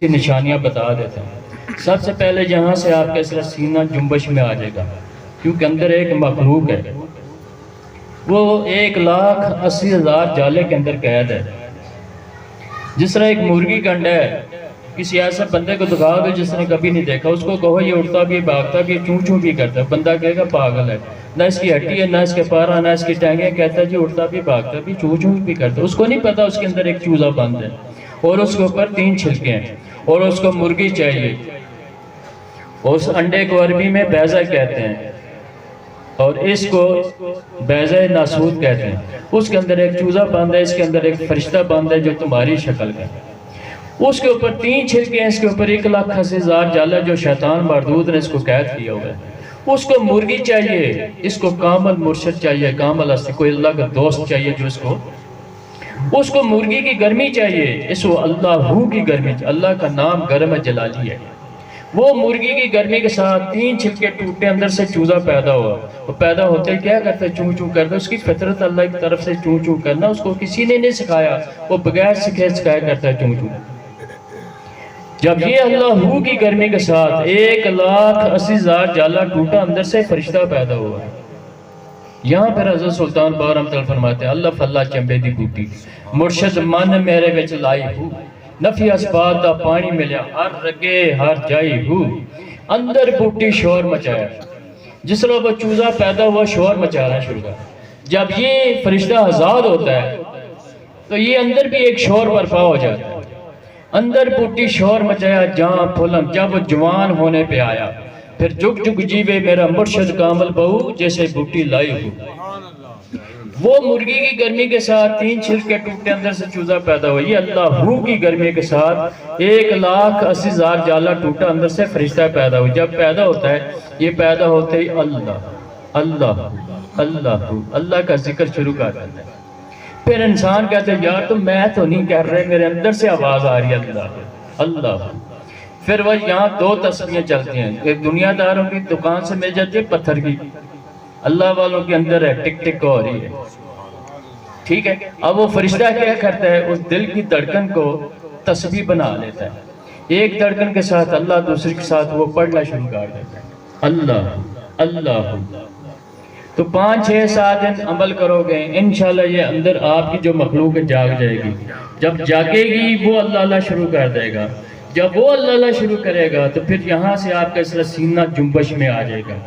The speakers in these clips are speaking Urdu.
کی نشانیاں بتا دیتا ہوں۔ سب سے پہلے یہاں سے آپ کا سینہ جنبش میں آ جائے گا، کیونکہ اندر ایک مخلوق ہے، وہ 1,80,000 جالے کے اندر قید ہے۔ جس طرح ایک مرغی کا انڈا ہے، کسی ایسے بندے کو دکھا دو جس نے کبھی نہیں دیکھا، اس کو کہو یہ اڑتا بھی بھاگتا بھی چوں چوں بھی کرتا ہے، بندہ کہے گا پاگل ہے، نہ اس کی ہڈی ہے نہ اس کے پارا نہ اس کی ٹینگیں، کہتا ہے جی اڑتا بھی بھاگتا بھی چوں چوں بھی کرتا ہے۔ اس کو نہیں پتا اس کے اندر ایک چوزا بند ہے اور اس کے اوپر 3 چھلکے ہیں اور اس کو مرغی چاہیے۔ اس انڈے کو عربی میں بیضہ کہتے ہیں اور اس کو بیضہ ناسود کہتے ہیں۔ اس کے اندر ایک چوزا بند ہے، اس کے اندر ایک فرشتہ بند ہے جو تمہاری شکل کا ہے۔ اس کے اوپر 3 چھلکے ہیں، اس کے اوپر 1,80,000 جالا جو شیطان مردود نے اس کو قید کیا ہوا ہے۔ اس کو مرغی چاہیے، اس کو کامل مرشد چاہیے، کامل ہستی، کوئی اللہ کا دوست چاہیے جو اس کو مرغی کی گرمی چاہیے، اس کو اللہ کی گرمی چاہیے۔ اللہ کا نام گرم جلالی ہے۔ وہ مرغی کی گرمی کے ساتھ 3 چھلکے ٹوٹے، اندر سے چوزا پیدا ہوا۔ وہ پیدا ہوتے ہی کیا کرتا ہے؟ چوں چوں کرتا ہے۔ اس کی فطرت اللہ کی طرف سے چوں چوں کرنا، اس کو کسی نے نہیں سکھایا، وہ بغیر سکھایا کرتا ہے چوں چوں۔ جب یہ اللہ کی گرمی کے ساتھ 1,80,000 جالا ٹوٹا، اندر سے فرشتہ پیدا ہوا۔ یہاں پر حضرت سلطان باہر رحمت اللہ فرماتے ہیں، اللہ فاللہ چمبے دی بوٹی مرشد من میرے وچ لائی ہو، نفی اسباد دا پانی ملیا ہر رگے ہر جائی ہو، اندر بوٹی شور مچایا۔ جس طرح وہ چوزا پیدا ہوا شور مچانا شروع کر۔ جب یہ فرشتہ آزاد ہوتا ہے تو یہ اندر بھی ایک شور برپا ہو جاتا ہے۔ اندر بوٹی شور مچایا جہاں پھولم، جب وہ جوان ہونے پہ آیا، پھر جگ جگ جیوے میرا مرشد کامل بہو، جیسے بوٹی لائی ہو۔ وہ مرغی کی گرمی کے ساتھ 3 چھلکے ٹوٹے، اندر سے چوزا پیدا ہوا۔ یہ اللہ کی گرمی کے ساتھ 1,80,000 جالا ٹوٹا، اندر سے فرشتہ پیدا ہوا۔ جب پیدا ہوتا ہے، یہ پیدا ہوتے ہی اللہ اللہ اللہ اللہ کا ذکر شروع کر دیتا ہے۔ پھر انسان کہتے ہیں یار تو میں تو نہیں کہہ رہے، میرے اندر سے آواز آ رہی ہے اللہ اللہ۔ پھر وہ یہاں 2 تسبیحیں چلتی ہیں، ایک دنیا داروں کی دکان سے مل جاتی ہے پتھر کی، اللہ والوں کے اندر ہے ٹک ٹک ہو رہی ہے، ٹھیک ہے۔ اب وہ فرشتہ کیا کرتا ہے؟ اس دل کی دھڑکن کو تسبیح بنا لیتا ہے، ایک دھڑکن کے ساتھ اللہ، دوسری کے ساتھ وہ پڑھنا شروع کر دیتا ہے اللہ اللہ۔ تو 5-6-7 دن عمل کرو گے، انشاءاللہ یہ اندر آپ کی جو مخلوق جاگ جائے گی۔ جب جاگے گی وہ اللہ اللہ شروع کر دے گا۔ جب وہ اللہ اللہ شروع کرے گا تو پھر یہاں سے آپ کا اس طرح سینہ جنبش میں آ جائے گا،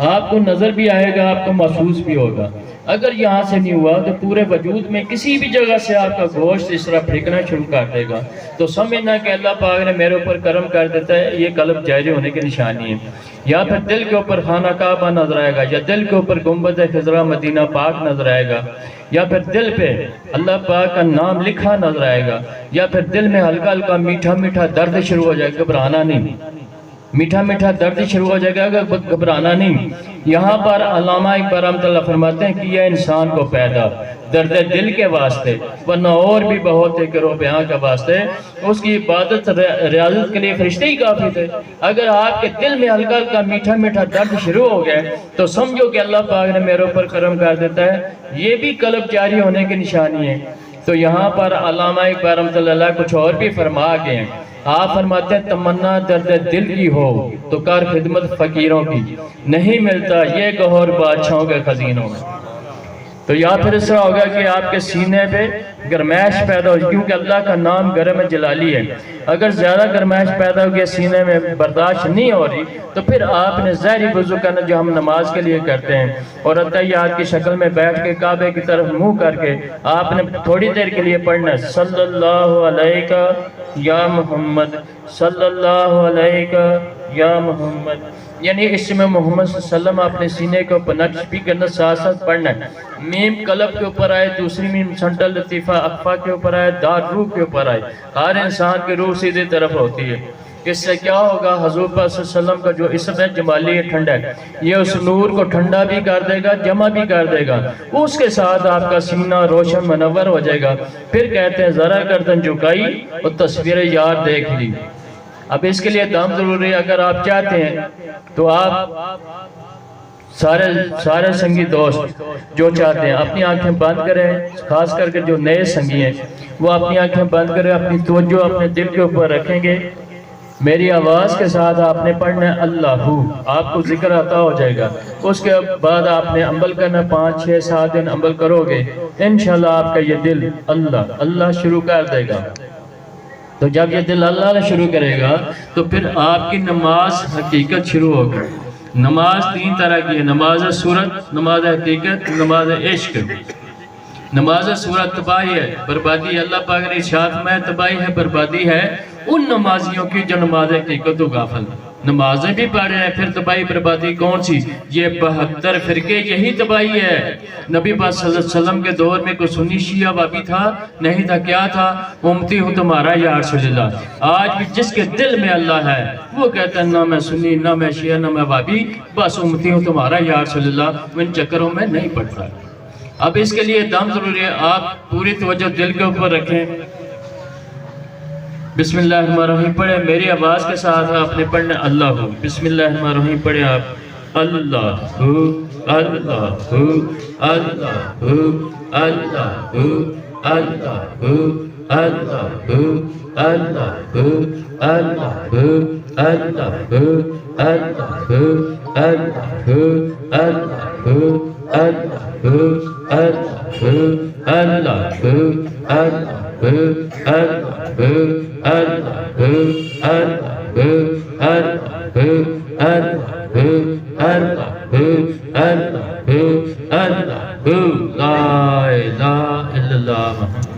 آپ کو نظر بھی آئے گا، آپ کو محسوس بھی ہوگا۔ اگر یہاں سے نہیں ہوا تو پورے وجود میں کسی بھی جگہ سے آپ کا گوشت اس طرح پھینکنا شروع کر دے گا، تو سمجھنا کہ اللہ پاک نے میرے اوپر کرم کر دیتا ہے، یہ قلب جاری ہونے کی نشانی ہے۔ یا پھر دل کے اوپر خانہ کعبہ نظر آئے گا، یا دل کے اوپر گنبد خضرا مدینہ پاک نظر آئے گا، یا پھر دل پہ اللہ پاک کا نام لکھا نظر آئے گا، یا پھر دل میں ہلکا ہلکا میٹھا میٹھا درد شروع ہو جائے گا، گھبرانا نہیں، میٹھا میٹھا درد شروع ہو جائے گا، گھبرانا نہیں۔ یہاں پر علامہ اقبال رحمۃ اللہ فرماتے ہیں کہ یہ انسان کو پیدا درد دل کے واسطے، ورنہ اور بھی بہت ہے کرو بیاں کے واسطے، اس کی عبادت ریاضت کے لیے فرشتے ہی کافی تھے۔ اگر آپ کے دل میں ہلکا ہلکا میٹھا میٹھا درد شروع ہو گئے تو سمجھو کہ اللہ پاک نے میرے اوپر کرم کر دیتا ہے، یہ بھی قلب جاری ہونے کی نشانی ہے۔ تو یہاں پر علامہ اقبال رحمۃ اللہ کچھ اور بھی فرما گئے ہیں۔ آپ فرماتے ہیں تمنا درد دل کی ہو تو کر خدمت فقیروں کی، نہیں ملتا یہ گوہر بادشاہوں کے خزینوں میں۔ تو یا پھر اس طرح ہوگا کہ آپ کے سینے پہ گرمائش پیدا ہو، کیونکہ اللہ کا نام گرم جلالی ہے۔ اگر زیادہ گرمائش پیدا ہو گیا سینے میں، برداشت نہیں ہو رہی، تو پھر آپ نے ظاہری وضو کرنا جو ہم نماز کے لیے کرتے ہیں، اور اتحیات کی شکل میں بیٹھ کے کعبے کی طرف منہ کر کے آپ نے تھوڑی دیر کے لیے پڑھنا ہے صلی اللہ علیہ یا محمد، صلی اللہ علیہ یا محمد، یعنی اس میں محمد صلی اللہ علیہ وسلم اپنے سینے کو نقش بھی کرنا، ساتھ ساتھ پڑھنا ہے۔ میم قلب کے اوپر آئے، دوسری میم سنٹل لطیفہ اقفا کے اوپر آئے، دار روح کے اوپر آئے، ہر انسان کی روح سیدھی طرف ہوتی ہے۔ اس سے کیا ہوگا؟ حضور پاک صلی اللہ علیہ وسلم کا جو اسم ہے جمالی ٹھنڈا ہے، یہ اس نور کو ٹھنڈا بھی کر دے گا، جمع بھی کر دے گا، اس کے ساتھ آپ کا سینہ روشن منور ہو جائے گا۔ پھر کہتے ہیں ذرا گردن جھکائی اور تصویر یار دیکھ لی۔ اب اس کے لیے دم ضروری ہے، اگر آپ چاہتے ہیں تو آپ سارے سنگی دوست جو چاہتے ہیں اپنی آنکھیں بند کریں، خاص کر کے جو نئے سنگی ہیں وہ اپنی آنکھیں بند کریں، اپنی توجہ اپنے دل کے اوپر رکھیں گے میری آواز کے ساتھ آپ نے پڑھنا ہے اللہ، آپ کو ذکر آتا ہو جائے گا. اس کے بعد آپ نے عمل کرنا، 5 6 7 دن عمل کرو گے انشاءاللہ آپ کا یہ دل اللہ اللہ شروع کر دے گا. تو جب یہ دل اللہ نے شروع کرے گا تو پھر آپ کی نماز حقیقت شروع ہوگی. نماز 3 طرح کی ہے، نماز صورت، نماز حقیقت، نماز عشق. نماز صورت تباہی ہے، بربادی ہے. اللہ پاک نے ارشاد میں تباہی ہے، بربادی ہے ان نمازیوں کی جو نماز حقیقت و غافل. نمازیں بھی پڑھ رہے ہیں پھر تباہی بربادی کون سی؟ یہ 72 فرقے، یہی تباہی ہے. نبی پاک صلی اللہ علیہ وسلم کے دور میں کوئی سنی شیعہ وابی تھا؟ نہیں تھا. کیا تھا؟ امتی ہوں تمہارا یا رسول اللہ. آج بھی جس کے دل میں اللہ ہے وہ کہتا ہے نہ میں سنی، نہ میں شیعہ، نہ میں وابی، بس امتی ہوں تمہارا یا رسول اللہ. ان چکروں میں نہیں پڑتا. اب اس کے لیے دم ضروری ہے. آپ پوری توجہ دل کے اوپر رکھیں. بسم اللہ الرحمن الرحیم پڑھیں. میری آواز کے ساتھ آپ نے پڑھنا اللہ. بسم اللہ الرحمن الرحیم پڑھیں آپ. اللہ اللہ اللہ اللہ اللہ اللہ لا الہ الا اللہ.